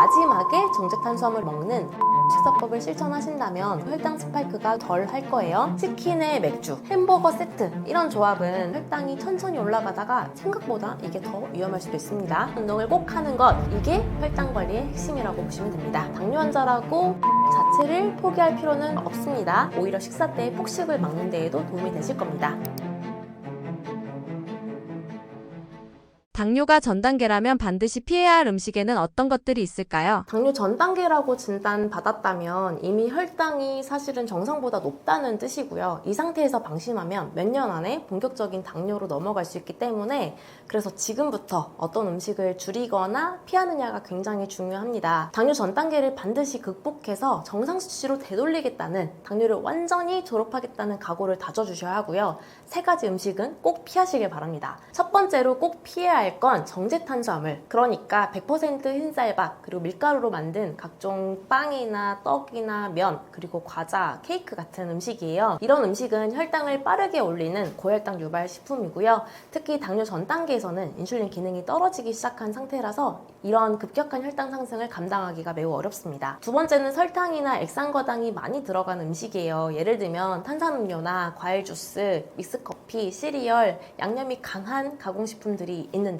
마지막에 정제 탄수화물 먹는 식사법을 실천하신다면 혈당 스파이크가 덜 할 거예요. 치킨에 맥주, 햄버거 세트 이런 조합은 혈당이 천천히 올라가다가 생각보다 이게 더 위험할 수도 있습니다. 운동을 꼭 하는 것, 이게 혈당 관리의 핵심이라고 보시면 됩니다. 당뇨 환자라고 자체를 포기할 필요는 없습니다. 오히려 식사 때 폭식을 막는 데에도 도움이 되실 겁니다. 당뇨가 전 단계라면 반드시 피해야 할 음식에는 어떤 것들이 있을까요? 당뇨 전 단계라고 진단받았다면 이미 혈당이 사실은 정상보다 높다는 뜻이고요. 이 상태에서 방심하면 몇 년 안에 본격적인 당뇨로 넘어갈 수 있기 때문에 그래서 지금부터 어떤 음식을 줄이거나 피하느냐가 굉장히 중요합니다. 당뇨 전 단계를 반드시 극복해서 정상 수치로 되돌리겠다는, 당뇨를 완전히 졸업하겠다는 각오를 다져주셔야 하고요. 3가지 음식은 꼭 피하시길 바랍니다. 첫 번째로 꼭 피해야 할 건 정제 탄수화물, 그러니까 100% 흰쌀밥 그리고 밀가루로 만든 각종 빵이나 떡이나 면 그리고 과자, 케이크 같은 음식이에요. 이런 음식은 혈당을 빠르게 올리는 고혈당 유발 식품이고요. 특히 당뇨 전 단계에서는 인슐린 기능이 떨어지기 시작한 상태라서 이런 급격한 혈당 상승을 감당하기가 매우 어렵습니다. 두 번째는 설탕이나 액상과당이 많이 들어간 음식이에요. 예를 들면 탄산음료나 과일 주스, 믹스커피, 시리얼, 양념이 강한 가공식품들이 있는데요.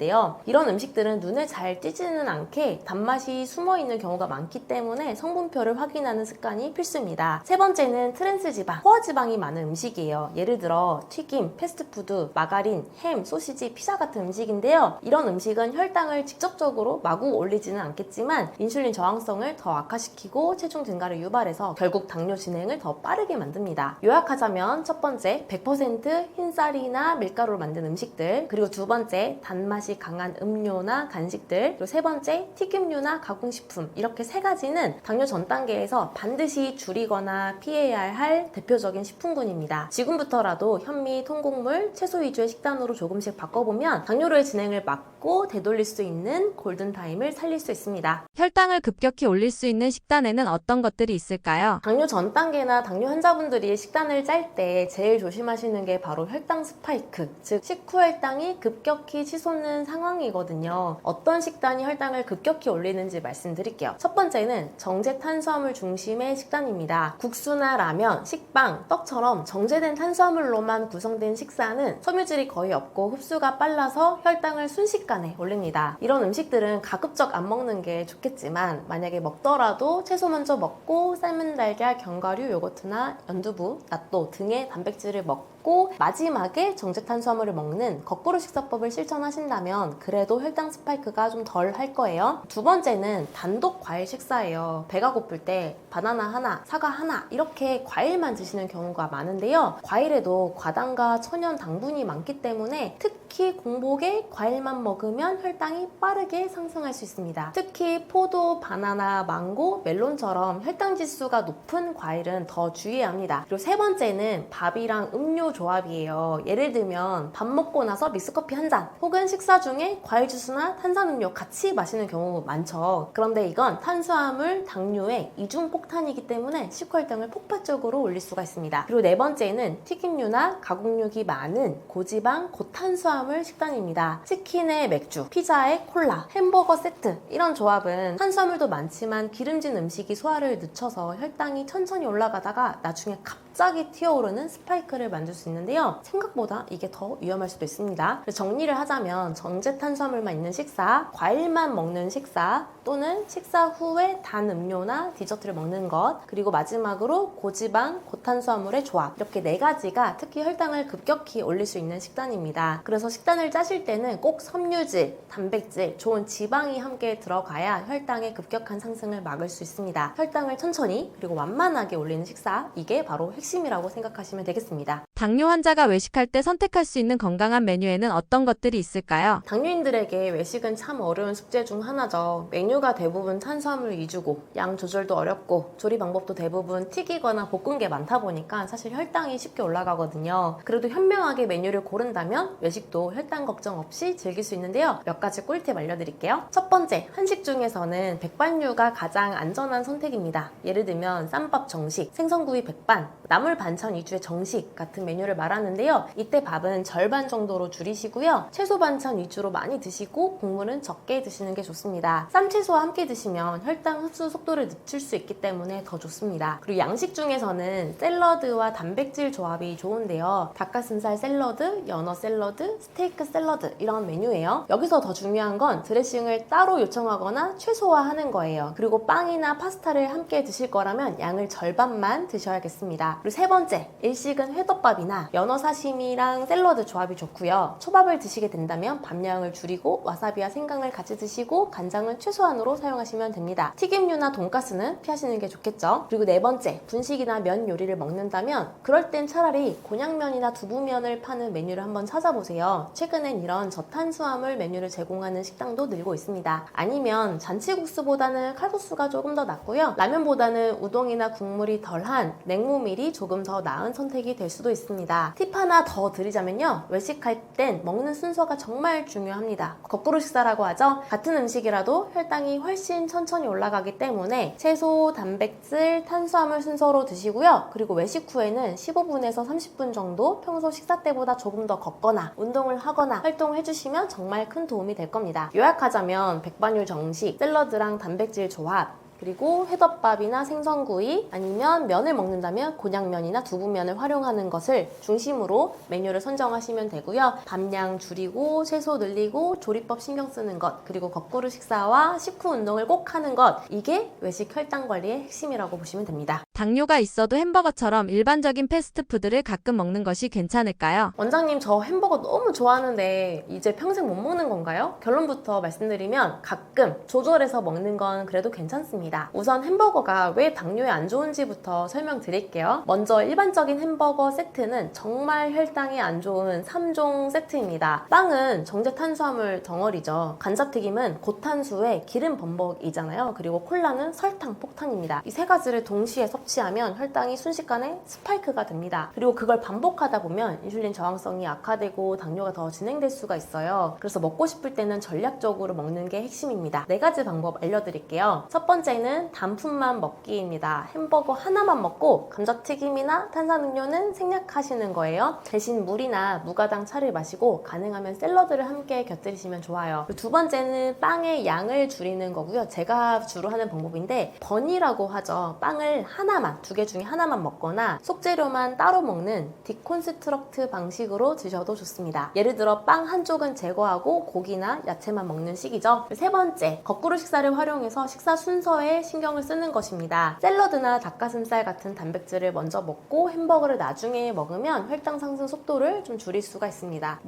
이런 음식들은 눈에 잘 띄지는 않게 단맛이 숨어있는 경우가 많기 때문에 성분표를 확인하는 습관이 필수입니다. 세 번째는 트랜스지방, 포화지방이 많은 음식이에요. 예를 들어 튀김, 패스트푸드, 마가린, 햄, 소시지, 피자 같은 음식인데요. 이런 음식은 혈당을 직접적으로 마구 올리지는 않겠지만 인슐린 저항성을 더 악화시키고 체중 증가를 유발해서 결국 당뇨 진행을 더 빠르게 만듭니다. 요약하자면 첫 번째, 100% 흰쌀이나 밀가루로 만든 음식들, 그리고 두 번째, 단맛이 강한 음료나 간식들, 그리고 세 번째, 튀김류나 가공식품, 이렇게 3가지는 당뇨 전 단계에서 반드시 줄이거나 피해야 할 대표적인 식품군입니다. 지금부터라도 현미, 통곡물, 채소 위주의 식단으로 조금씩 바꿔보면 당뇨로의 진행을 막고 되돌릴 수 있는 골든타임을 살릴 수 있습니다. 혈당을 급격히 올릴 수 있는 식단에는 어떤 것들이 있을까요? 당뇨 전 단계나 당뇨 환자분들이 식단을 짤 때 제일 조심하시는 게 바로 혈당 스파이크, 즉 식후 혈당이 급격히 치솟는 상황이거든요. 어떤 식단이 혈당을 급격히 올리는지 말씀드릴게요. 첫 번째는 정제 탄수화물 중심의 식단입니다. 국수나 라면, 식빵, 떡처럼 정제된 탄수화물로만 구성된 식사는 섬유질이 거의 없고 흡수가 빨라서 혈당을 순식간에 올립니다. 이런 음식들은 가급적 안 먹는 게 좋겠지만 만약에 먹더라도 채소 먼저 먹고 삶은 달걀, 견과류, 요거트나 연두부, 낫또 등의 단백질을 먹고 마지막에 정제 탄수화물을 먹는 거꾸로 식사법을 실천하신다면 그래도 혈당 스파이크가 좀 덜 할 거예요. 두 번째는 단독 과일 식사예요. 배가 고플 때 바나나 하나, 사과 하나 이렇게 과일만 드시는 경우가 많은데요. 과일에도 과당과 천연 당분이 많기 때문에 특히 공복에 과일만 먹으면 혈당이 빠르게 상승할 수 있습니다. 특히 포도, 바나나, 망고, 멜론처럼 혈당 지수가 높은 과일은 더 주의해야 합니다. 그리고 세 번째는 밥이랑 음료 조합이에요. 예를 들면 밥 먹고 나서 믹스커피 한 잔, 혹은 식사 중에 과일 주스나 탄산음료 같이 마시는 경우 많죠. 그런데 이건 탄수화물, 당류의 이중 폭탄이기 때문에 식후 혈당을 폭발적으로 올릴 수가 있습니다. 그리고 네 번째는 튀김류나 가공육이 많은 고지방, 고탄수화물 식단입니다. 치킨에 맥주, 피자에 콜라, 햄버거 세트 이런 조합은 탄수화물도 많지만 기름진 음식이 소화를 늦춰서 혈당이 천천히 올라가다가 나중에 갑자기 튀어오르는 스파이크를 만들 수 있는데요. 생각보다 이게 더 위험할 수도 있습니다. 정리를 하자면 정제 탄수화물만 있는 식사, 과일만 먹는 식사, 또는 식사 후에 단 음료나 디저트를 먹는 것, 그리고 마지막으로 고지방, 고탄수화물의 조합, 이렇게 4가지가 특히 혈당을 급격히 올릴 수 있는 식단입니다. 그래서 식단을 짜실 때는 꼭 섬유질, 단백질, 좋은 지방이 함께 들어가야 혈당의 급격한 상승을 막을 수 있습니다. 혈당을 천천히 그리고 완만하게 올리는 식사, 이게 바로 핵심이라고 생각하시면 되겠습니다. 당뇨 환자가 외식할 때 선택할 수 있는 건강한 메뉴에는 어떤 것들이 있을까요? 당뇨인들에게 외식은 참 어려운 숙제 중 하나죠. 메뉴가 대부분 탄수화물 위주고 양 조절도 어렵고 조리 방법도 대부분 튀기거나 볶은 게 많다 보니까 사실 혈당이 쉽게 올라가거든요. 그래도 현명하게 메뉴를 고른다면 외식도 혈당 걱정 없이 즐길 수 있는데요. 몇 가지 꿀팁 알려드릴게요. 첫 번째, 한식 중에서는 백반류가 가장 안전한 선택입니다. 예를 들면 쌈밥 정식, 생선구이 백반, 나물 반찬 위주의 정식 같은 메뉴를 말하는데요. 이때 밥은 절반 정도로 줄이시고요. 채소 반찬 위주로 많이 드시고 국물은 적게 드시는 게 좋습니다. 쌈채소와 함께 드시면 혈당 흡수 속도를 늦출 수 있기 때문에 더 좋습니다. 그리고 양식 중에서는 샐러드와 단백질 조합이 좋은데요. 닭가슴살 샐러드, 연어 샐러드, 스테이크 샐러드 이런 메뉴예요. 여기서 더 중요한 건 드레싱을 따로 요청하거나 최소화하는 거예요. 그리고 빵이나 파스타를 함께 드실 거라면 양을 절반만 드셔야겠습니다. 그리고 세 번째, 일식은 회덮밥이나 연어 사시미랑 샐러드 조합이 좋고요. 초밥을 드시게 된다면 밥량을 줄이고 와사비와 생강을 같이 드시고 간장은 최소한으로 사용하시면 됩니다. 튀김류나 돈가스는 피하시는 게 좋겠죠. 그리고 네 번째, 분식이나 면 요리를 먹는다면 그럴 땐 차라리 곤약면이나 두부면을 파는 메뉴를 한번 찾아보세요. 최근엔 이런 저탄수화물 메뉴를 제공하는 식당도 늘고 있습니다. 아니면 잔치국수보다는 칼국수가 조금 더 낫고요. 라면보다는 우동이나 국물이 덜한 냉모밀이 조금 더 나은 선택이 될 수도 있습니다. 팁 하나 더 드리자면요. 외식할 땐 먹는 순서가 정말 중요합니다. 거꾸로 식사라고 하죠. 같은 음식이라도 혈당이 훨씬 천천히 올라가기 때문에 채소, 단백질, 탄수화물 순서로 드시고요. 그리고 외식 후에는 15분에서 30분 정도 평소 식사 때보다 조금 더 걷거나 운동을 하거나 활동을 해주시면 정말 큰 도움이 될 겁니다. 요약하자면 백반율 정식, 샐러드랑 단백질 조합, 그리고 회덮밥이나 생선구이 아니면 면을 먹는다면 곤약면이나 두부면을 활용하는 것을 중심으로 메뉴를 선정하시면 되고요. 밥량 줄이고 채소 늘리고 조리법 신경 쓰는 것 그리고 거꾸로 식사와 식후 운동을 꼭 하는 것 이게 외식 혈당 관리의 핵심이라고 보시면 됩니다. 당뇨가 있어도 햄버거처럼 일반적인 패스트푸드를 가끔 먹는 것이 괜찮을까요? 원장님 저 햄버거 너무 좋아하는데 이제 평생 못 먹는 건가요? 결론부터 말씀드리면 가끔 조절해서 먹는 건 그래도 괜찮습니다. 우선 햄버거가 왜 당뇨에 안 좋은지부터 설명드릴게요. 먼저 일반적인 햄버거 세트는 정말 혈당에 안 좋은 3종 세트입니다. 빵은 정제 탄수화물 덩어리죠. 감자튀김은 고탄수의 기름 범벅이잖아요. 그리고 콜라는 설탕 폭탄입니다. 이 세 가지를 동시에 섭취하면 혈당이 순식간에 스파이크가 됩니다. 그리고 그걸 반복하다 보면 인슐린 저항성이 악화되고 당뇨가 더 진행될 수가 있어요. 그래서 먹고 싶을 때는 전략적으로 먹는 게 핵심입니다. 네 가지 방법 알려드릴게요. 첫 번째는 단품만 먹기입니다. 햄버거 하나만 먹고 감자튀김이나 탄산음료는 생략하시는 거예요. 대신 물이나 무가당 차를 마시고 가능하면 샐러드를 함께 곁들이시면 좋아요. 두 번째는 빵의 양을 줄이는 거고요. 제가 주로 하는 방법인데 버니라고 하죠. 빵을 하나만, 두 개 중에 하나만 먹거나 속재료만 따로 먹는 디콘스트럭트 방식으로 드셔도 좋습니다. 예를 들어 빵 한쪽은 제거하고 고기나 야채만 먹는 식이죠. 세 번째, 거꾸로 식사를 활용해서 식사 순서에 신경을 쓰는 것입니다. 샐러드나 닭가슴살 같은 단백질을 먼저 먹고 햄버거를 나중에 먹으면 혈당 상승 속도를 좀 줄일 수가 있습니다.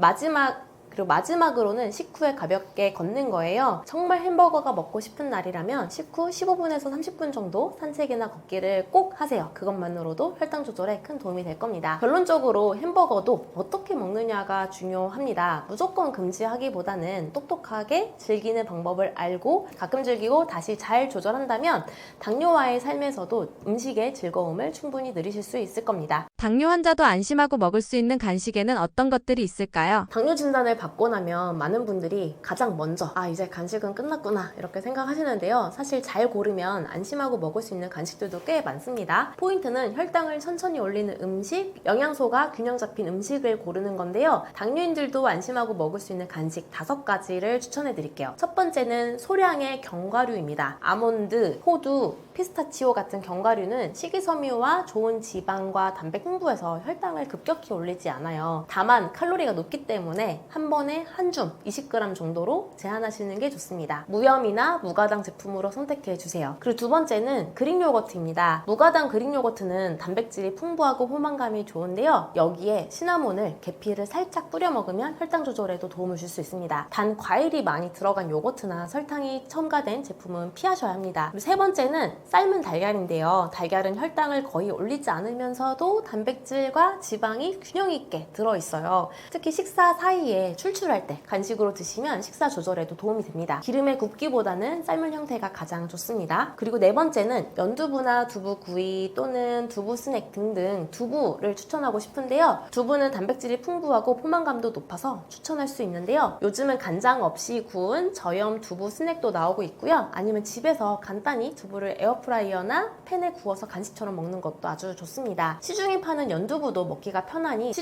그리고 마지막으로는 식후에 가볍게 걷는 거예요. 정말 햄버거가 먹고 싶은 날이라면 식후 15분에서 30분 정도 산책이나 걷기를 꼭 하세요. 그것만으로도 혈당 조절에 큰 도움이 될 겁니다. 결론적으로 햄버거도 어떻게 먹느냐가 중요합니다. 무조건 금지하기보다는 똑똑하게 즐기는 방법을 알고 가끔 즐기고 다시 잘 조절한다면 당뇨와의 삶에서도 음식의 즐거움을 충분히 누리실 수 있을 겁니다. 당뇨 환자도 안심하고 먹을 수 있는 간식에는 어떤 것들이 있을까요? 당뇨 진단을 받고 나면 많은 분들이 가장 먼저 이제 간식은 끝났구나 이렇게 생각하시는데요. 사실 잘 고르면 안심하고 먹을 수 있는 간식들도 꽤 많습니다. 포인트는 혈당을 천천히 올리는 음식, 영양소가 균형 잡힌 음식을 고르는 건데요. 당뇨인들도 안심하고 먹을 수 있는 간식 5가지를 추천해 드릴게요. 첫 번째는 소량의 견과류입니다. 아몬드, 호두, 피스타치오 같은 견과류는 식이섬유와 좋은 지방과 단백 풍부해서 혈당을 급격히 올리지 않아요. 다만 칼로리가 높기 때문에 한 번에 한 줌 20g 정도로 제한하시는 게 좋습니다. 무염이나 무가당 제품으로 선택해 주세요. 그리고 두 번째는 그릭 요거트입니다. 무가당 그릭 요거트는 단백질이 풍부하고 포만감이 좋은데요. 여기에 시나몬을 계피를 살짝 뿌려 먹으면 혈당 조절에도 도움을 줄 수 있습니다. 단 과일이 많이 들어간 요거트나 설탕이 첨가된 제품은 피하셔야 합니다. 그리고 세 번째는 삶은 달걀인데요. 달걀은 혈당을 거의 올리지 않으면서도 단백질과 지방이 균형 있게 들어있어요. 특히 식사 사이에 출출할 때 간식으로 드시면 식사 조절에도 도움이 됩니다. 기름에 굽기보다는 삶은 형태가 가장 좋습니다. 그리고 네 번째는 연두부나 두부구이 또는 두부 스낵 등등 두부를 추천하고 싶은데요. 두부는 단백질이 풍부하고 포만감도 높아서 추천할 수 있는데요. 요즘은 간장 없이 구운 저염 두부 스낵도 나오고 있고요. 아니면 집에서 간단히 두부를 에어프라이어에 에어프라이어나 팬에 구워서 간식처럼 먹는 것도 아주 좋습니다. 시중에 파는 연두부도 먹기가 편하니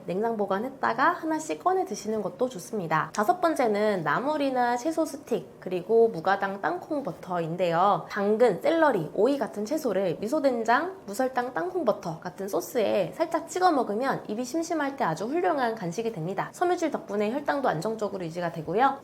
냉장 보관했다가 하나씩 꺼내 드시는 것도 좋습니다. 5번째는 나물이나 채소 스틱, 그리고 무가당 땅콩 버터인데요. 당근, 샐러리, 오이 같은 채소를 미소된장, 무설탕 땅콩버터 같은 소스에 살짝 찍어 먹으면 입이 심심할 때 아주 훌륭한 간식이 됩니다. 섬유질 덕분에 혈당도 안정적으로 유지가 되고요.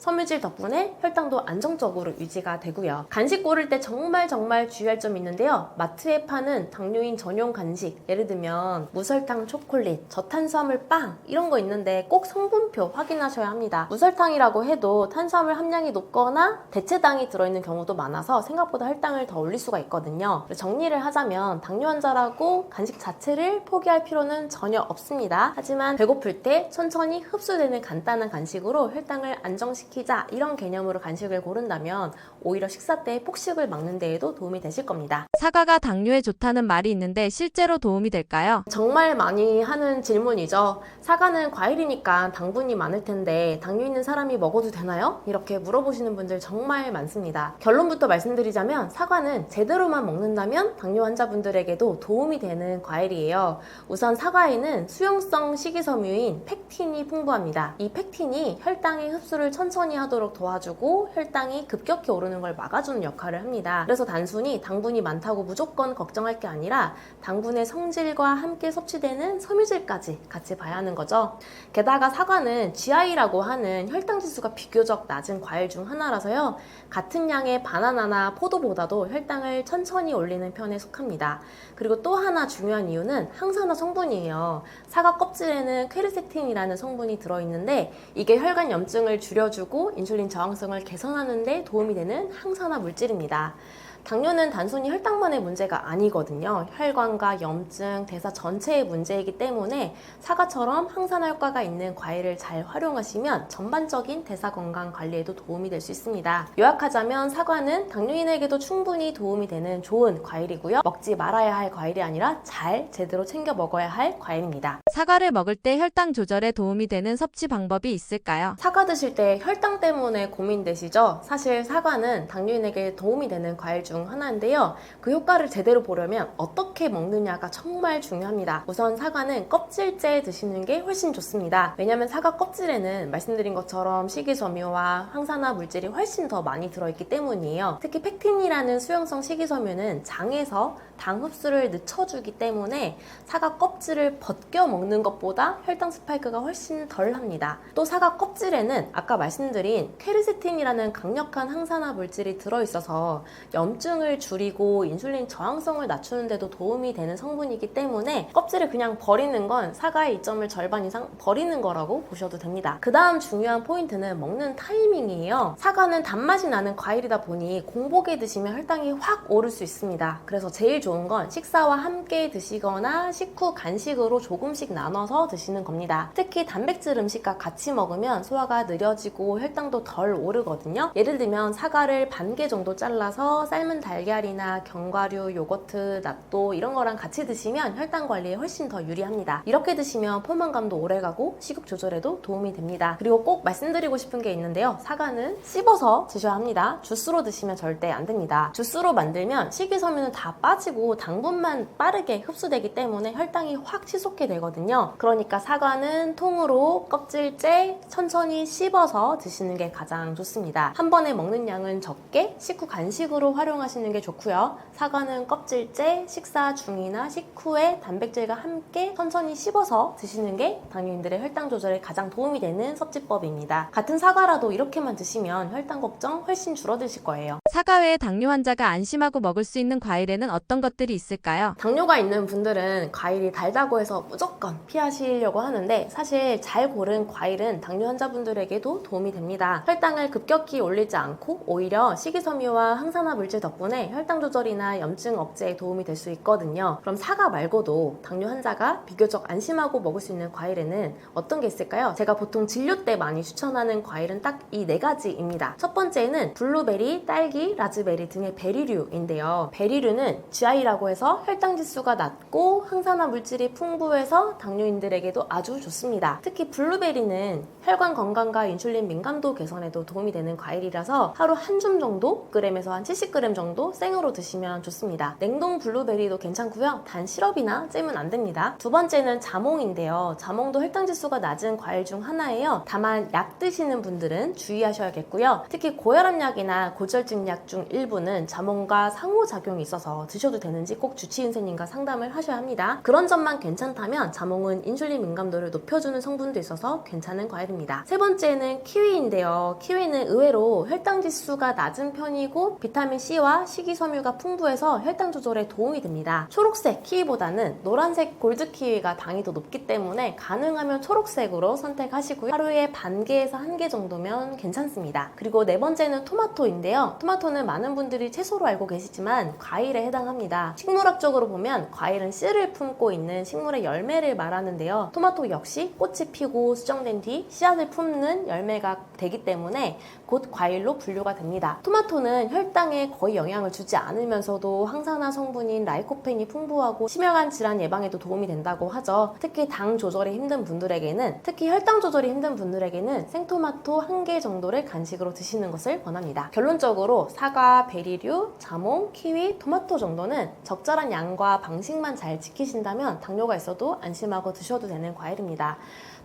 간식 고를 때 정말 주의할 점이 있는데요. 마트에 파는 당뇨인 전용 간식, 예를 들면 무설탕 초콜릿, 저탄수화물 빵 이런 거 있는데 꼭 성분표 확인하셔야 합니다. 무설탕이라고 해도 탄수화물 함량이 높거나 대체당이 들어있는 경우도 많아서 생각보다 혈당을 더 올릴 수가 있거든요. 정리를 하자면 당뇨 환자라고 간식 자체를 포기할 필요는 전혀 없습니다. 하지만 배고플 때 천천히 흡수되는 간단한 간식으로 혈당을 안정시키자, 이런 개념으로 간식을 고른다면 오히려 식사 때 폭식을 막는 데에도 도움이 되실 겁니다. 사과가 당뇨에 좋다는 말이 있는데 실제로 도움이 될까요? 정말 많이 하는 질문이죠. 사과는 과일이니까 당분이 많을 텐데 당뇨 있는 사람이 먹어도 되나요? 이렇게 물어보시는 분들 정말 많습니다. 결론부터 말씀드리자면 사과는 제대로만 먹는다면 당뇨 환자분들에게도 도움이 되는 과일이에요. 우선 사과에는 수용성 식이섬유인 펙틴이 풍부합니다. 이 펙틴이 혈당의 흡수를 천천히 하도록 도와주고 혈당이 급격히 오르는 걸 막아주는 역할을 합니다. 그래서 단순히 당분이 많다고 무조건 걱정할 게 아니라 당분의 성질과 함께 섭취되는 섬유질까지 같이 봐야 하는 거죠. 게다가 사과는 GI라고 하는 혈당 지수가 비교적 낮은 과일 중 하나라서요. 같은 양의 바나나나 포도보다도 혈당을 천천히 올리는 편에 속합니다. 그리고 또 하나 중요한 이유는 항산화 성분이에요. 사과 껍질에는 퀘르세틴이라는 성분이 들어있는데 이게 혈관 염증을 줄여주고 인슐린 저항성을 개선하는 데 도움이 되는 항산화 물질입니다. 당뇨는 단순히 혈당만의 문제가 아니거든요. 혈관과 염증, 대사 전체의 문제이기 때문에 사과처럼 항산화 효과가 있는 과일을 잘 활용하시면 전반적인 대사 건강 관리에도 도움이 될 수 있습니다. 요약하자면 사과는 당뇨인에게도 충분히 도움이 되는 좋은 과일이고요. 먹지 말아야 할 과일이 아니라 잘 제대로 챙겨 먹어야 할 과일입니다. 사과를 먹을 때 혈당 조절에 도움이 되는 섭취 방법이 있을까요? 사과 드실 때 혈당 때문에 고민되시죠? 사실 사과는 당뇨인에게 도움이 되는 과일 중 하나인데요. 그 효과를 제대로 보려면 어떻게 먹느냐가 정말 중요합니다. 우선 사과는 껍질째 드시는 게 훨씬 좋습니다. 왜냐하면 사과 껍질에는 말씀드린 것처럼 식이섬유와 항산화 물질이 훨씬 더 많이 들어있기 때문이에요. 특히 펙틴이라는 수용성 식이섬유는 장에서 당 흡수를 늦춰주기 때문에 사과 껍질을 벗겨 먹는 것보다 혈당 스파이크가 훨씬 덜 합니다. 또 사과 껍질에는 아까 말씀드린 퀘르세틴이라는 강력한 항산화 물질이 들어있어서 염증을 줄이고 인슐린 저항성을 낮추는 데도 도움이 되는 성분이기 때문에 껍질을 그냥 버리는 건 사과의 이점을 절반 이상 버리는 거라고 보셔도 됩니다. 그 다음 중요한 포인트는 먹는 타이밍이에요. 사과는 단맛이 나는 과일이다 보니 공복에 드시면 혈당이 확 오를 수 있습니다. 그래서 제일 좋은 건 식사와 함께 드시거나 식후 간식으로 조금씩 나눠서 드시는 겁니다. 특히 단백질 음식과 같이 먹으면 소화가 느려지고 혈당도 덜 오르거든요. 예를 들면 사과를 반 개 정도 잘라서 삶은 달걀이나 견과류, 요거트, 낫또 이런 거랑 같이 드시면 혈당 관리에 훨씬 더 유리합니다. 이렇게 드시면 포만감도 오래가고 식욕 조절에도 도움이 됩니다. 그리고 꼭 말씀드리고 싶은 게 있는데요. 사과는 씹어서 드셔야 합니다. 주스로 드시면 절대 안 됩니다. 주스로 만들면 식이섬유는 다 빠지고 당분만 빠르게 흡수되기 때문에 혈당이 확 치솟게 되거든요. 그러니까 사과는 통으로 껍질째 천천히 씹어서 드시는 게 가장 좋습니다. 한 번에 먹는 양은 적게 식후 간식으로 활용하시는 게 좋고요. 사과는 껍질째 식사 중이나 식후에 단백질과 함께 천천히 씹어서 드시는 게 당뇨인들의 혈당 조절에 가장 도움이 되는 섭취법입니다. 같은 사과라도 이렇게만 드시면 혈당 걱정 훨씬 줄어드실 거예요. 사과 외에 당뇨 환자가 안심하고 먹을 수 있는 과일에는 어떤 것들이 있을까요? 당뇨가 있는 분들은 과일이 달다고 해서 무조건 피하시려고 하는데 사실 잘 고른 과일은 당뇨 환자분들에게도 도움이 됩니다. 혈당을 급격히 올리지 않고 오히려 식이섬유와 항산화 물질 덕분에 혈당 조절이나 염증 억제에 도움이 될 수 있거든요. 그럼 사과 말고도 당뇨 환자가 비교적 안심하고 먹을 수 있는 과일에는 어떤 게 있을까요? 제가 보통 진료 때 많이 추천하는 과일은 딱 이 4가지입니다. 첫 번째는 블루베리, 딸기, 라즈베리 등의 베리류인데요. 베리류는 GI라고 해서 혈당 지수가 낮고 항산화 물질이 풍부해서 당뇨인들에게도 아주 좋습니다. 특히 블루베리는 혈관 건강과 인슐린 민감도 개선에도 도움이 되는 과일이라서 하루 한 줌 정도 60g에서 한 70g 정도 생으로 드시면 좋습니다. 냉동 블루베리도 괜찮고요. 단 시럽이나 잼은 안 됩니다. 두 번째는 자몽인데요. 자몽도 혈당 지수가 낮은 과일 중 하나예요. 다만 약 드시는 분들은 주의하셔야겠고요. 특히 고혈압약이나 고지혈증 약 중 일부는 자몽과 상호작용이 있어서 드셔도 되는지 꼭 주치의 선생님과 상담을 하셔야 합니다. 그런 점만 괜찮다면 자몽은 인슐린 민감도를 높여주는 성분도 있어서 괜찮은 과일입니다. 세 번째는 키위인데요. 키위는 의외로 혈당 지수가 낮은 편이고 비타민C와 식이섬유가 풍부해서 혈당 조절에 도움이 됩니다. 초록색 키위보다는 노란색 골드 키위가 당이 더 높기 때문에 가능하면 초록색으로 선택하시고요. 하루에 반 개에서 한 개 정도면 괜찮습니다. 그리고 네 번째는 토마토인데요. 토마토는 많은 분들이 채소로 알고 계시지만 과일에 해당합니다. 식물학적으로 보면 과일은 씨를 품고 있는 식물의 열매를 말하는데요. 토마토 역시 꽃이 피고 수정된 뒤 씨앗을 품는 열매가 되기 때문에 곧 과일로 분류가 됩니다. 토마토는 혈당에 거의 영향을 주지 않으면서도 항산화 성분인 라이코펜이 풍부하고 심혈관 질환 예방에도 도움이 된다고 하죠. 특히 당 조절이 힘든 분들에게는, 특히 혈당 조절이 힘든 분들에게는 생토마토 1개 정도를 간식으로 드시는 것을 권합니다. 결론적으로 사과, 베리류, 자몽, 키위, 토마토 정도는 적절한 양과 방식만 잘 지키신다면 당뇨가 있어도 안심하고 드셔도 되는 과일입니다.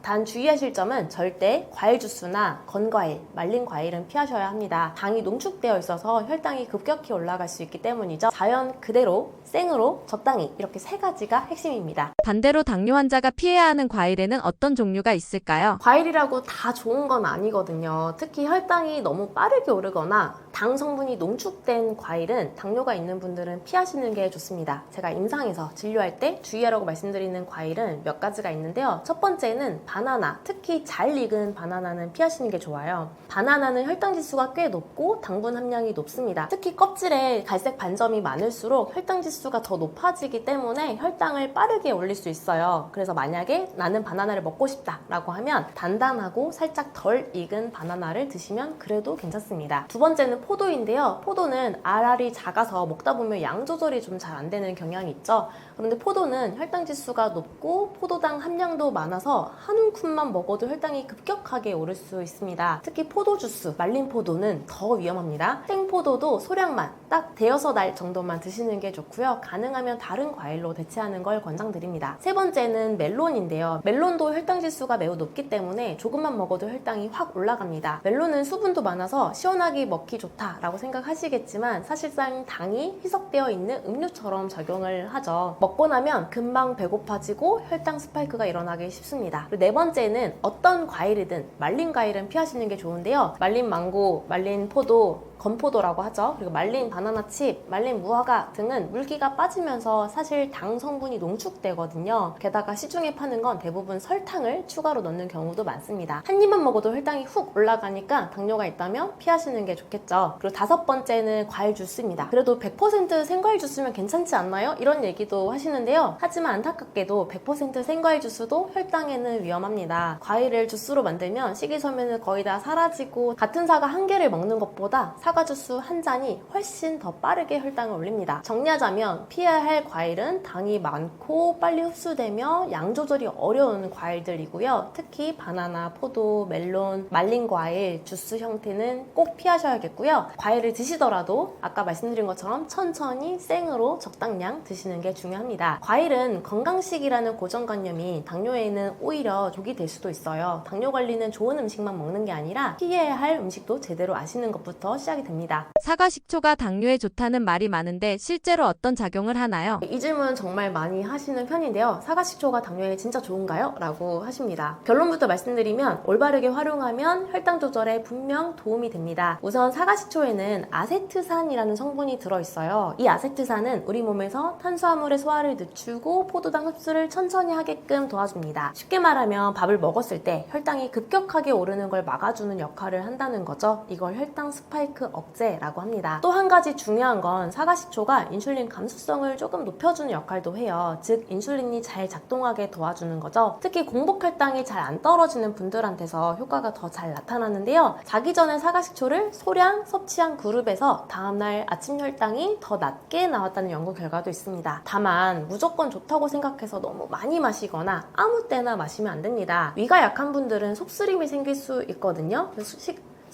단 주의하실 점은 절대 과일 주스나 건과일, 말린 과일은 피하셔야 합니다. 당이 농축되어 있어서 혈당이 급격히 올라갈 수 있기 때문이죠. 자연 그대로, 생으로, 적당히 이렇게 세 가지가 핵심입니다. 반대로 당뇨 환자가 피해야 하는 과일에는 어떤 종류가 있을까요? 과일이라고 다 좋은 건 아니거든요. 특히 혈당이 너무 빠르게 오르거나 당 성분이 농축된 과일은 당뇨가 있는 분들은 피하시는 게 좋습니다. 제가 임상에서 진료할 때 주의하라고 말씀드리는 과일은 몇 가지가 있는데요. 첫 번째는 바나나, 특히 잘 익은 바나나는 피하시는 게 좋아요. 바나나는 혈당 지수가 꽤 높고 당분 함량이 높습니다. 특히 껍질에 갈색 반점이 많을수록 혈당 지수가 더 높아지기 때문에 혈당을 빠르게 올릴 수 있어요. 그래서 만약에 나는 바나나를 먹고 싶다 라고 하면 단단하고 살짝 덜 익은 바나나를 드시면 그래도 괜찮습니다. 두 번째는 포도인데요. 포도는 알알이 작아서 먹다 보면 양 조절이 좀 잘 안 되는 경향이 있죠. 그런데 포도는 혈당 지수가 높고 포도당 함량도 많아서 한 움큼만 먹어도 혈당이 급격하게 오를 수 있습니다. 특히 포도 주스, 말린 포도는 더 위험합니다. 생포도도 소량만, 딱 대여섯 알 정도만 드시는 게 좋고요. 가능하면 다른 과일로 대체하는 걸 권장드립니다. 세 번째는 멜론인데요. 멜론도 혈당 지수가 매우 높기 때문에 조금만 먹어도 혈당이 확 올라갑니다. 멜론은 수분도 많아서 시원하게 먹기 좋다라고 생각하시겠지만 사실상 당이 희석되어 있는 음료처럼 작용을 하죠. 먹고 나면 금방 배고파지고 혈당 스파이크가 일어나기 쉽습니다. 그리고 네 번째는 어떤 과일이든 말린 과일은 피하시는 게 좋은데요. 말린 망고, 말린 포도, 건포도라고 하죠. 그리고 말린 바나나 칩, 말린 무화과 등은 물기가 빠지면서 사실 당 성분이 농축되거든요. 게다가 시중에 파는 건 대부분 설탕을 추가로 넣는 경우도 많습니다. 한 입만 먹어도 혈당이 훅 올라가니까 당뇨가 있다면 피하시는 게 좋겠죠. 그리고 다섯 번째는 과일 주스입니다. 그래도 100% 생과일 주스면 괜찮지 않나요? 이런 얘기도 하시는데요. 하지만 안타깝게도 100% 생과일 주스도 혈당에는 위험합니다. 과일을 주스로 만들면 식이섬유는 거의 다 사라지고 같은 사과 한 개를 먹는 것보다 사과 주스 한 잔이 훨씬 더 빠르게 혈당을 올립니다. 정리하자면 피해야 할 과일은 당이 많고 빨리 흡수되며 양 조절이 어려운 과일들이고요. 특히 바나나, 포도, 멜론, 말린 과일, 주스 형태는 꼭 피하셔야겠고요. 과일을 드시더라도 아까 말씀드린 것처럼 천천히 생으로 적당량 드시는 게 중요합니다. 과일은 건강식이라는 고정관념이 당뇨에는 오히려 독이 될 수도 있어요. 당뇨 관리는 좋은 음식만 먹는 게 아니라 피해야 할 음식도 제대로 아시는 것부터 시작이 됩니다. 사과 식초가 당뇨에 좋다는 말이 많은데 실제로 어떤 작용을 하나요? 이 질문 정말 많이 하시는 편인데요. 사과 식초가 당뇨에 진짜 좋은가요? 라고 하십니다. 결론부터 말씀드리면 올바르게 활용하면 혈당 조절에 분명 도움이 됩니다. 우선 사과 식초에는 아세트산이라는 성분이 들어있어요. 이 아세트산은 우리 몸에서 탄수화물의 소화를 늦추고 포도당 흡수를 천천히 하게끔 도와줍니다. 쉽게 말하면 밥을 먹었을 때 혈당이 급격하게 오르는 걸 막아주는 역할을 한다는 거죠. 이걸 혈당 스파이크 억제라고 합니다. 또 한 가지 중요한 건 사과식초가 인슐린 감수성을 조금 높여주는 역할도 해요. 즉 인슐린이 잘 작동하게 도와주는 거죠. 특히 공복 혈당이 잘 안 떨어지는 분들한테서 효과가 더 잘 나타나는데요. 자기 전에 사과식초를 소량 섭취한 그룹에서 다음날 아침 혈당이 더 낮게 나왔다는 연구 결과도 있습니다. 다만 무조건 좋다고 생각해서 너무 많이 마시거나 아무 때나 마시면 안 됩니다. 위가 약한 분들은 속쓰림이 생길 수 있거든요. 그래서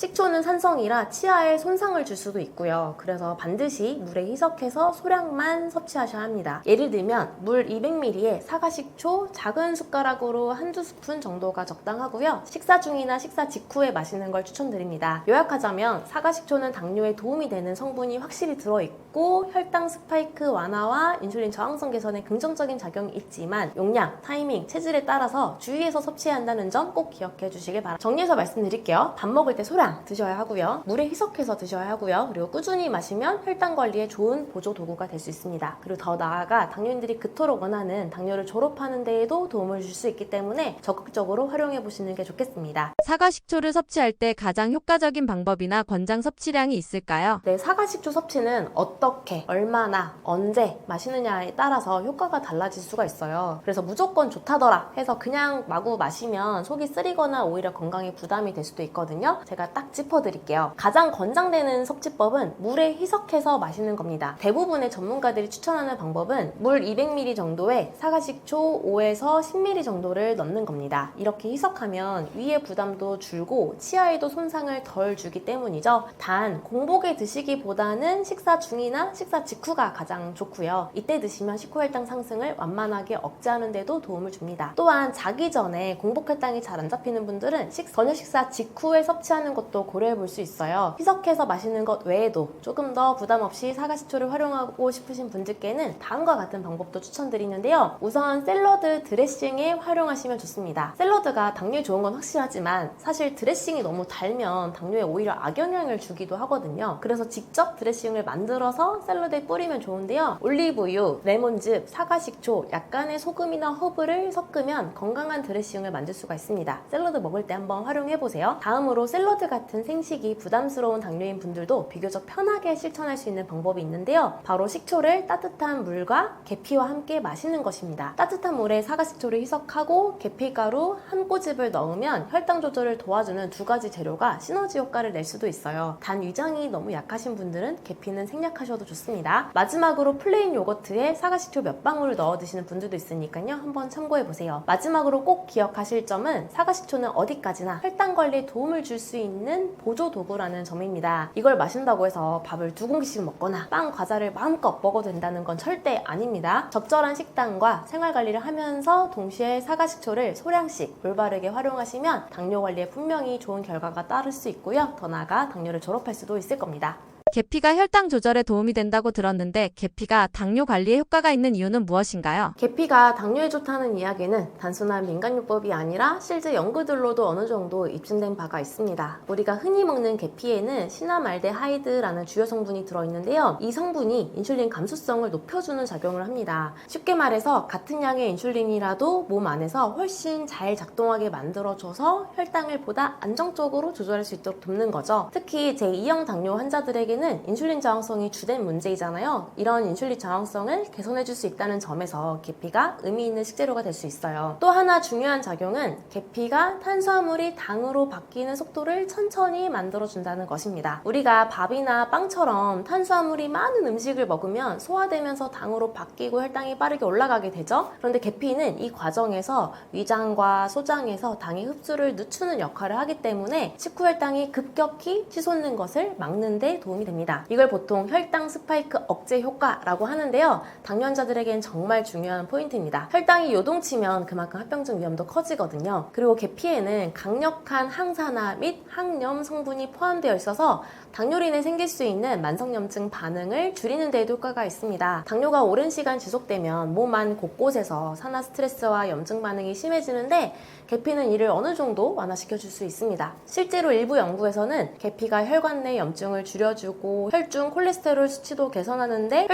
식초는 산성이라 치아에 손상을 줄 수도 있고요. 그래서 반드시 물에 희석해서 소량만 섭취하셔야 합니다. 예를 들면 물 200ml에 사과식초 작은 숟가락으로 한두 스푼 정도가 적당하고요. 식사 중이나 식사 직후에 마시는 걸 추천드립니다. 요약하자면 사과식초는 당뇨에 도움이 되는 성분이 확실히 들어있고 혈당 스파이크 완화와 인슐린 저항성 개선에 긍정적인 작용이 있지만 용량, 타이밍, 체질에 따라서 주의해서 섭취해야 한다는 점 꼭 기억해 주시길 바랍니다. 정리해서 말씀드릴게요. 밥 먹을 때 소량 드셔야 하고요. 물에 희석해서 드셔야 하고요. 그리고 꾸준히 마시면 혈당 관리에 좋은 보조 도구가 될 수 있습니다. 그리고 더 나아가 당뇨인들이 그토록 원하는 당뇨를 졸업하는 데에도 도움을 줄 수 있기 때문에 적극적으로 활용해 보시는 게 좋겠습니다. 사과 식초를 섭취할 때 가장 효과적인 방법이나 권장 섭취량이 있을까요? 네, 사과식초 섭취는 어떻게, 얼마나, 언제 마시느냐에 따라서 효과가 달라질 수가 있어요. 그래서 무조건 좋다더라 해서 그냥 마구 마시면 속이 쓰리거나 오히려 건강에 부담이 될 수도 있거든요. 제가 딱 짚어드릴게요. 가장 권장되는 섭취법은 물에 희석해서 마시는 겁니다. 대부분의 전문가들이 추천하는 방법은 물 200ml 정도에 사과식초 5에서 10ml 정도를 넣는 겁니다. 이렇게 희석하면 위의 부담도 줄고 치아에도 손상을 덜 주기 때문이죠. 단 공복에 드시기보다는 식사 중이나 식사 직후가 가장 좋고요. 이때 드시면 식후혈당 상승을 완만하게 억제하는 데도 도움을 줍니다. 또한 자기 전에 공복혈당이 잘 안 잡히는 분들은 저녁 식사 직후에 섭취하는 것도 고려해 볼 수 있어요. 희석해서 마시는 것 외에도 조금 더 부담 없이 사과식초를 활용하고 싶으신 분들께는 다음과 같은 방법도 추천드리는데요. 우선 샐러드 드레싱에 활용하시면 좋습니다. 샐러드가 당뇨에 좋은 건 확실하지만 사실 드레싱이 너무 달면 당뇨에 오히려 악영향을 주기도 하거든요. 그래서 직접 드레싱을 만들어서 샐러드에 뿌리면 좋은데요. 올리브유, 레몬즙, 사과식초, 약간의 소금이나 허브를 섞으면 건강한 드레싱을 만들 수가 있습니다. 샐러드 먹을 때 한번 활용해보세요. 다음으로 샐러드 같은 생식이 부담스러운 당뇨인 분들도 비교적 편하게 실천할 수 있는 방법이 있는데요. 바로 식초를 따뜻한 물과 계피와 함께 마시는 것입니다. 따뜻한 물에 사과식초를 희석하고 계피가루 한 꼬집을 넣으면 혈당 조절을 도와주는 두 가지 재료가 시너지 효과를 낼 수도 있어요. 단 위장이 너무 약하신 분들은 계피는 생략하셔도 좋습니다. 마지막으로 플레인 요거트에 사과식초 몇 방울을 넣어 드시는 분들도 있으니까요. 한번 참고해보세요. 마지막으로 꼭 기억하실 점은 사과식초는 어디까지나 혈당 관리에 도움을 줄 수 있는 보조 도구라는 점입니다. 이걸 마신다고 해서 밥을 2공기씩 먹거나 빵, 과자를 마음껏 먹어도 된다는 건 절대 아닙니다. 적절한 식단과 생활 관리를 하면서 동시에 사과식초를 소량씩 올바르게 활용하시면 당뇨 관리에 분명히 좋은 결과가 따를 수 있고요. 더 나아가 당뇨를 졸업할 수도 있을 겁니다. 계피가 혈당 조절에 도움이 된다고 들었는데 계피가 당뇨 관리에 효과가 있는 이유는 무엇인가요? 계피가 당뇨에 좋다는 이야기는 단순한 민간요법이 아니라 실제 연구들로도 어느 정도 입증된 바가 있습니다. 우리가 흔히 먹는 계피에는 시나말데하이드라는 주요 성분이 들어있는데요. 이 성분이 인슐린 감수성을 높여주는 작용을 합니다. 쉽게 말해서 같은 양의 인슐린이라도 몸 안에서 훨씬 잘 작동하게 만들어줘서 혈당을 보다 안정적으로 조절할 수 있도록 돕는 거죠. 특히 제2형 당뇨 환자들에게는 인슐린 저항성이 주된 문제이잖아요. 이런 인슐린 저항성을 개선해줄 수 있다는 점에서 계피가 의미 있는 식재료가 될 수 있어요. 또 하나 중요한 작용은 계피가 탄수화물이 당으로 바뀌는 속도를 천천히 만들어준다는 것입니다. 우리가 밥이나 빵처럼 탄수화물이 많은 음식을 먹으면 소화되면서 당으로 바뀌고 혈당이 빠르게 올라가게 되죠. 그런데 계피는 이 과정에서 위장과 소장에서 당의 흡수를 늦추는 역할을 하기 때문에 식후 혈당이 급격히 치솟는 것을 막는 데 도움이 됩니다. 이걸 보통 혈당 스파이크 억제 효과라고 하는데요. 당뇨 환자들에겐 정말 중요한 포인트입니다. 혈당이 요동치면 그만큼 합병증 위험도 커지거든요. 그리고 계피에는 강력한 항산화 및 항염 성분이 포함되어 있어서 당뇨로 인해 생길 수 있는 만성염증 반응을 줄이는 데에도 효과가 있습니다. 당뇨가 오랜 시간 지속되면 몸 안 곳곳에서 산화 스트레스와 염증 반응이 심해지는데 계피는 이를 어느 정도 완화시켜줄 수 있습니다. 실제로 일부 연구에서는 계피가 혈관 내 염증을 줄여주고 혈중 콜레스테롤 수치도 개선하는데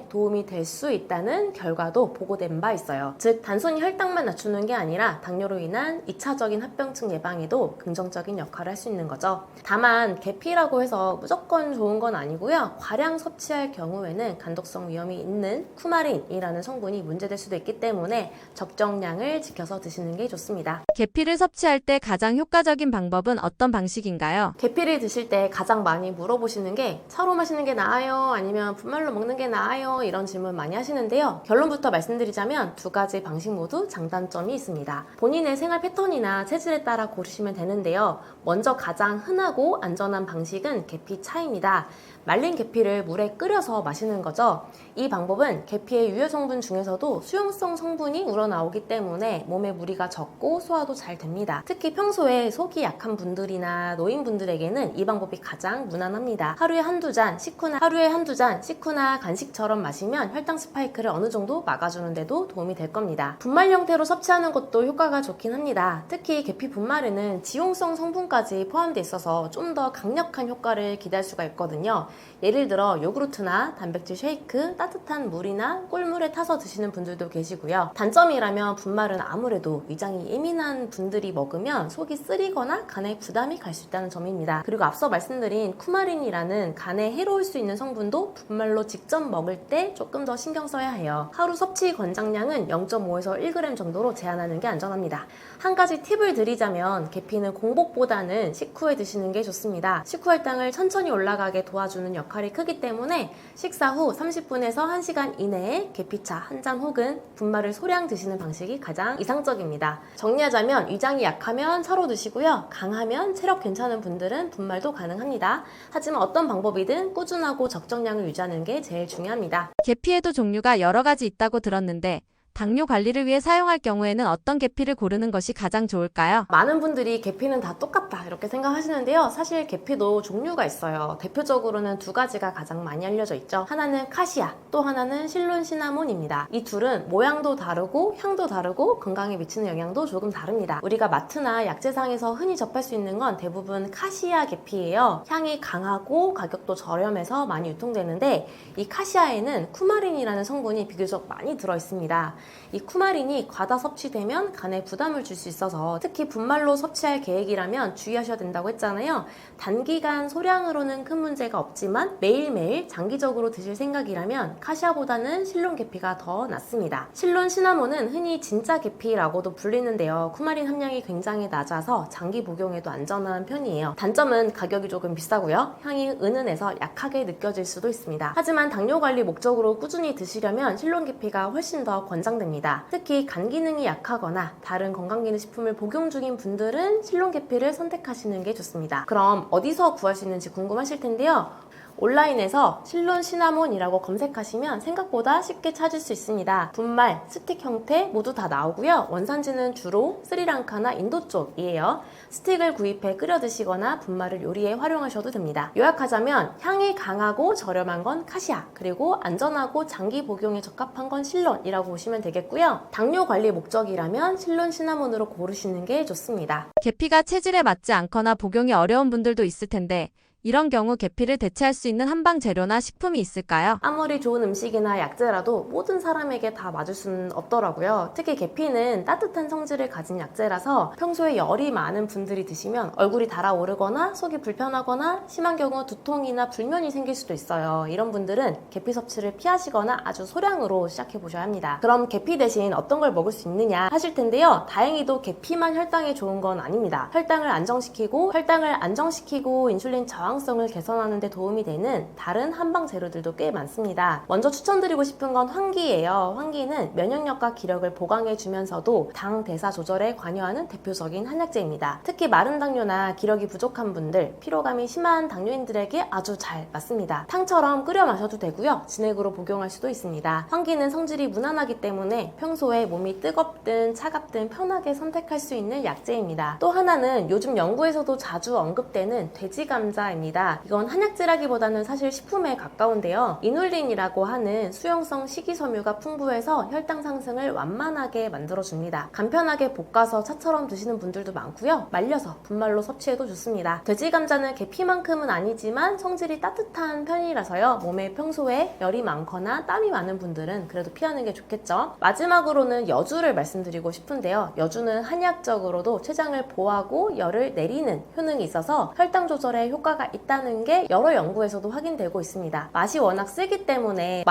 도움이 될 수 있다는 결과도 보고된 바 있어요. 즉 단순히 혈당만 낮추는 게 아니라 당뇨로 인한 2차적인 합병증 예방에도 긍정적인 역할을 할 수 있는 거죠. 다만 계피라고 해서 무조건 좋은 건 아니고요. 과량 섭취할 경우에는 간독성 위험이 있는 쿠마린이라는 성분이 문제될 수도 있기 때문에 적정량을 지켜서 드시는 게 좋습니다. 계피를 섭취할 때 가장 효과적인 방법은 어떤 방식인가요? 계피를 드실 때 가장 많이 물어보시는 게 차로 마시는 게 나아요? 아니면 분말로 먹는 게 나아요? 이런 질문 많이 하시는데요. 결론부터 말씀드리자면 두 가지 방식 모두 장단점이 있습니다. 본인의 생활 패턴이나 체질에 따라 고르시면 되는데요. 먼저 가장 흔하고 안전한 방식은 계피 차입니다. 말린 계피를 물에 끓여서 마시는 거죠. 이 방법은 계피의 유해 성분 중에서도 수용성 성분이 우러나오기 때문에 몸에 무리가 적고 소화도 잘 됩니다. 특히 평소에 속이 약한 분들이나 노인분들에게는 이 방법이 가장 무난합니다. 하루에 한두 잔 식후나 간식처럼 마시면 혈당 스파이크를 어느 정도 막아주는 데도 도움이 될 겁니다. 분말 형태로 섭취하는 것도 효과가 좋긴 합니다. 특히 계피 분말에는 지용성 성분까지 포함되어 있어서 좀 더 강력한 효과를 기대할 수가 있거든요. 예를 들어 요구르트나 단백질 쉐이크, 따뜻한 물이나 꿀물에 타서 드시는 분들도 계시고요. 단점이라면 분말은 아무래도 위장이 예민한 분들이 먹으면 속이 쓰리거나 간에 부담이 갈 수 있다는 점입니다. 그리고 앞서 말씀드린 쿠마린이라는 간에 해로울 수 있는 성분도 분말로 직접 먹을 때 조금 더 신경 써야 해요. 하루 섭취 권장량은 0.5에서 1g 정도로 제한하는 게 안전합니다. 한 가지 팁을 드리자면 계피는 공복보다는 식후에 드시는 게 좋습니다. 식후 혈당을 천천히 올라가게 도와주는 역할이 크기 때문에 식사 후 30분에서 1시간 이내에 계피차 한 잔 혹은 분말을 소량 드시는 방식이 가장 이상적입니다. 정리하자면 위장이 약하면 차로 드시고요. 강하면 체력 괜찮은 분들은 분말도 가능합니다. 하지만 어떤 방법이든 꾸준하고 적정량을 유지하는 게 제일 중요합니다. 계피에도 종류가 여러 가지 있다고 들었는데 당뇨 관리를 위해 사용할 경우에는 어떤 계피를 고르는 것이 가장 좋을까요? 많은 분들이 계피는 다 똑같다 이렇게 생각하시는데요. 사실 계피도 종류가 있어요. 대표적으로는 두 가지가 가장 많이 알려져 있죠. 하나는 카시아, 또 하나는 실론 시나몬입니다. 이 둘은 모양도 다르고 향도 다르고 건강에 미치는 영향도 조금 다릅니다. 우리가 마트나 약재상에서 흔히 접할 수 있는 건 대부분 카시아 계피예요. 향이 강하고 가격도 저렴해서 많이 유통되는데 이 카시아에는 쿠마린이라는 성분이 비교적 많이 들어있습니다. 이 쿠마린이 과다 섭취되면 간에 부담을 줄 수 있어서 특히 분말로 섭취할 계획이라면 주의하셔야 된다고 했잖아요. 단기간 소량으로는 큰 문제가 없지만 매일매일 장기적으로 드실 생각이라면 카시아보다는 실론 계피가 더 낫습니다. 실론 시나몬은 흔히 진짜 계피라고도 불리는데요. 쿠마린 함량이 굉장히 낮아서 장기 복용에도 안전한 편이에요. 단점은 가격이 조금 비싸고요. 향이 은은해서 약하게 느껴질 수도 있습니다. 하지만 당뇨 관리 목적으로 꾸준히 드시려면 실론 계피가 훨씬 더 권장됩니다. 특히 간 기능이 약하거나 다른 건강기능식품을 복용 중인 분들은 실론 계피를 선택하시는 게 좋습니다. 그럼 어디서 구할 수 있는지 궁금하실 텐데요. 온라인에서 실론 시나몬이라고 검색하시면 생각보다 쉽게 찾을 수 있습니다. 분말, 스틱 형태 모두 다 나오고요. 원산지는 주로 스리랑카나 인도 쪽이에요. 스틱을 구입해 끓여 드시거나 분말을 요리에 활용하셔도 됩니다. 요약하자면 향이 강하고 저렴한 건 카시아, 그리고 안전하고 장기 복용에 적합한 건 실론이라고 보시면 되겠고요. 당뇨 관리 목적이라면 실론 시나몬으로 고르시는 게 좋습니다. 계피가 체질에 맞지 않거나 복용이 어려운 분들도 있을 텐데 이런 경우 계피를 대체할 수 있는 한방 재료나 식품이 있을까요? 아무리 좋은 음식이나 약재라도 모든 사람에게 다 맞을 수는 없더라고요. 특히 계피는 따뜻한 성질을 가진 약재라서 평소에 열이 많은 분들이 드시면 얼굴이 달아오르거나 속이 불편하거나 심한 경우 두통이나 불면이 생길 수도 있어요. 이런 분들은 계피 섭취를 피하시거나 아주 소량으로 시작해 보셔야 합니다. 그럼 계피 대신 어떤 걸 먹을 수 있느냐 하실 텐데요. 다행히도 계피만 혈당에 좋은 건 아닙니다. 혈당을 안정시키고 인슐린 저항성을 개선하는 데 도움이 되는 다른 한방 재료들도 꽤 많습니다. 먼저 추천드리고 싶은 건 황기예요. 황기는 면역력과 기력을 보강해주면서도 당 대사 조절에 관여하는 대표적인 한약재입니다. 특히 마른 당뇨나 기력이 부족한 분들, 피로감이 심한 당뇨인들에게 아주 잘 맞습니다. 탕처럼 끓여 마셔도 되고요. 진액으로 복용할 수도 있습니다. 황기는 성질이 무난하기 때문에 평소에 몸이 뜨겁든 차갑든 편하게 선택할 수 있는 약재입니다. 또 하나는 요즘 연구에서도 자주 언급되는 돼지 감자입니다. 이건 한약재라기보다는 사실 식품에 가까운데요. 이눌린이라고 하는 수용성 식이섬유가 풍부해서 혈당 상승을 완만하게 만들어줍니다. 간편하게 볶아서 차처럼 드시는 분들도 많고요. 말려서 분말로 섭취해도 좋습니다. 돼지 감자는 계피만큼은 아니지만 성질이 따뜻한 편이라서요. 몸에 평소에 열이 많거나 땀이 많은 분들은 그래도 피하는 게 좋겠죠. 마지막으로는 여주를 말씀드리고 싶은데요. 여주는 한약적으로도 췌장을 보호하고 열을 내리는 효능이 있어서 혈당 조절에 효과가 있다는 게 여러 연구에서도 확인되고 있습니다. 맛이 워낙 세기 때문에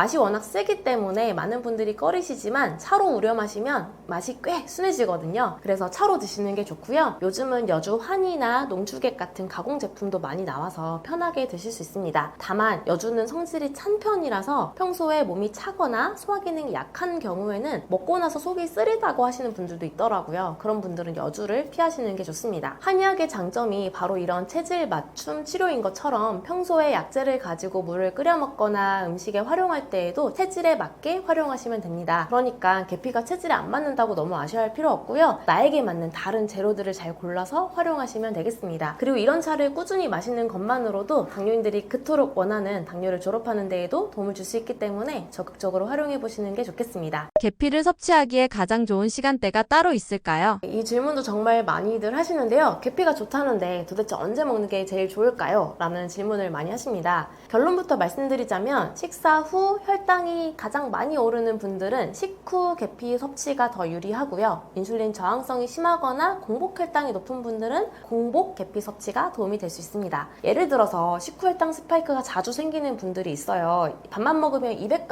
많은 분들이 꺼리시지만 차로 우려 마시면 맛이 꽤 순해지거든요. 그래서 차로 드시는 게 좋고요. 요즘은 여주 환이나 농축액 같은 가공 제품도 많이 나와서 편하게 드실 수 있습니다. 다만 여주는 성질이 찬 편이라서 평소에 몸이 차거나 소화 기능이 약한 경우에는 먹고 나서 속이 쓰리다고 하시는 분들도 있더라고요. 그런 분들은 여주를 피하시는 게 좋습니다. 한의학의 장점이 바로 이런 체질 맞춤 치료인 것처럼 평소에 약재를 가지고 물을 끓여 먹거나 음식에 활용할 때에도 체질에 맞게 활용하시면 됩니다. 그러니까 계피가 체질에 안 맞는다고 너무 아쉬워할 필요 없고요. 나에게 맞는 다른 재료들을 잘 골라서 활용하시면 되겠습니다. 그리고 이런 차를 꾸준히 마시는 것만으로도 당뇨인들이 그토록 원하는 당뇨를 졸업하는 데에도 도움을 줄 수 있기 때문에 적극적으로 활용해 보시는 게 좋겠습니다. 계피를 섭취하기에 가장 좋은 시간대가 따로 있을까요? 이 질문도 정말 많이들 하시는데요. 계피가 좋다는데 도대체 언제 먹는 게 제일 좋을까요? 라는 질문을 많이 하십니다. 결론부터 말씀드리자면 식사 후 혈당이 가장 많이 오르는 분들은 식후 계피 섭취가 더 유리하고요. 인슐린 저항성이 심하거나 공복 혈당이 높은 분들은 공복 계피 섭취가 도움이 될 수 있습니다. 예를 들어서 식후 혈당 스파이크가 자주 생기는 분들이 있어요. 밥만 먹으면 200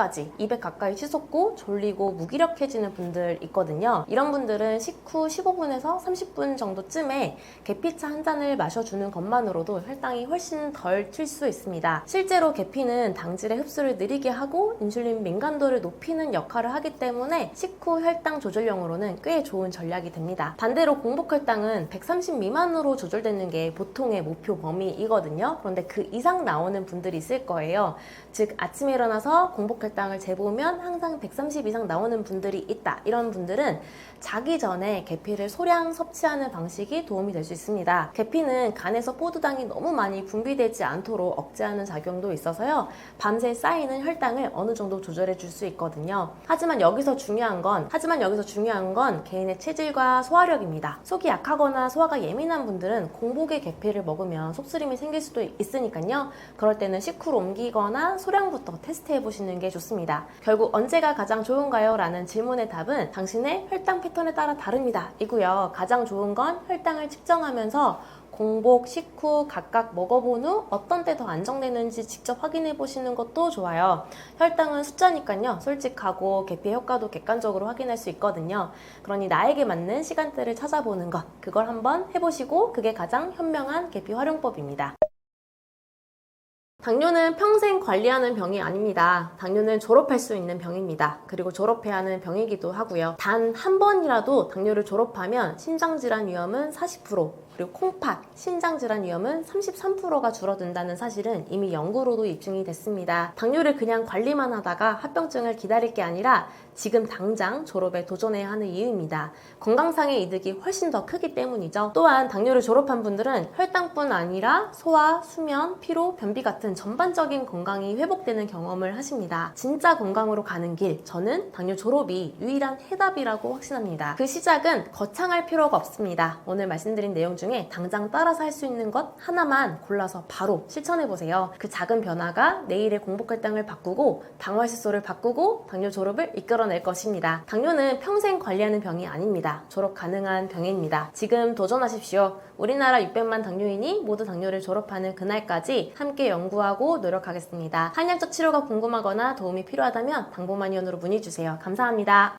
가까이 치솟고 졸리고 무기력해지는 분들 있거든요. 이런 분들은 식후 15분에서 30분 정도쯤에 계피차 한 잔을 마셔주는 것만으로도 혈당이 훨씬 덜 튈 수 있습니다. 실제로 계피는 당질의 흡수를 느리게 하고 인슐린 민감도를 높이는 역할을 하기 때문에 식후 혈당 조절용으로는 꽤 좋은 전략이 됩니다. 반대로 공복 혈당은 130 미만으로 조절되는 게 보통의 목표 범위이거든요. 그런데 그 이상 나오는 분들이 있을 거예요. 즉 아침에 일어나서 공복 혈당을 재보면 항상 130 이상 나오는 분들이 있다. 이런 분들은 자기 전에 계피를 소량 섭취하는 방식이 도움이 될 수 있습니다. 계피는 간에서 포도당이 너무 많이 분비되지 않도록 억제하는 작용도 있어서요. 밤새 쌓이는 혈당을 어느 정도 조절해 줄 수 있거든요. 하지만 여기서 중요한 건 개인의 체질과 소화력입니다. 속이 약하거나 소화가 예민한 분들은 공복에 계피를 먹으면 속쓰림이 생길 수도 있으니까요. 그럴 때는 식후로 옮기거나 소량부터 테스트해 보시는 게 좋습니다. 결국 언제가 가장 좋은가요? 라는 질문의 답은 당신의 혈당 패턴에 따라 다릅니다. 이고요. 가장 좋은 건 혈당을 측정하면서 공복, 식후 각각 먹어본 후 어떤 때 더 안정되는지 직접 확인해 보시는 것도 좋아요. 혈당은 숫자니까요. 솔직하고 계피 효과도 객관적으로 확인할 수 있거든요. 그러니 나에게 맞는 시간대를 찾아보는 것, 그걸 한번 해보시고 그게 가장 현명한 계피 활용법입니다. 당뇨는 평생 관리하는 병이 아닙니다. 당뇨는 졸업할 수 있는 병입니다. 그리고 졸업해야 하는 병이기도 하고요. 단 한 번이라도 당뇨를 졸업하면 심장질환 위험은 40%, 그리고 콩팥, 심장질환 위험은 33%가 줄어든다는 사실은 이미 연구로도 입증이 됐습니다. 당뇨를 그냥 관리만 하다가 합병증을 기다릴 게 아니라 지금 당장 졸업에 도전해야 하는 이유입니다. 건강상의 이득이 훨씬 더 크기 때문이죠. 또한 당뇨를 졸업한 분들은 혈당뿐 아니라 소화, 수면, 피로, 변비 같은 전반적인 건강이 회복되는 경험을 하십니다. 진짜 건강으로 가는 길, 저는 당뇨 졸업이 유일한 해답이라고 확신합니다. 그 시작은 거창할 필요가 없습니다. 오늘 말씀드린 내용 중에 당장 따라서 할 수 있는 것 하나만 골라서 바로 실천해보세요. 그 작은 변화가 내일의 공복 혈당을 바꾸고 당화혈색소를 바꾸고 당뇨 졸업을 이끌어낼 것입니다. 당뇨는 평생 관리하는 병이 아닙니다. 졸업 가능한 병입니다. 지금 도전하십시오. 우리나라 600만 당뇨인이 모두 당뇨를 졸업하는 그날까지 함께 연구하고 노력하겠습니다. 한약적 치료가 궁금하거나 도움이 필요하다면 당보만의원으로 문의주세요. 감사합니다.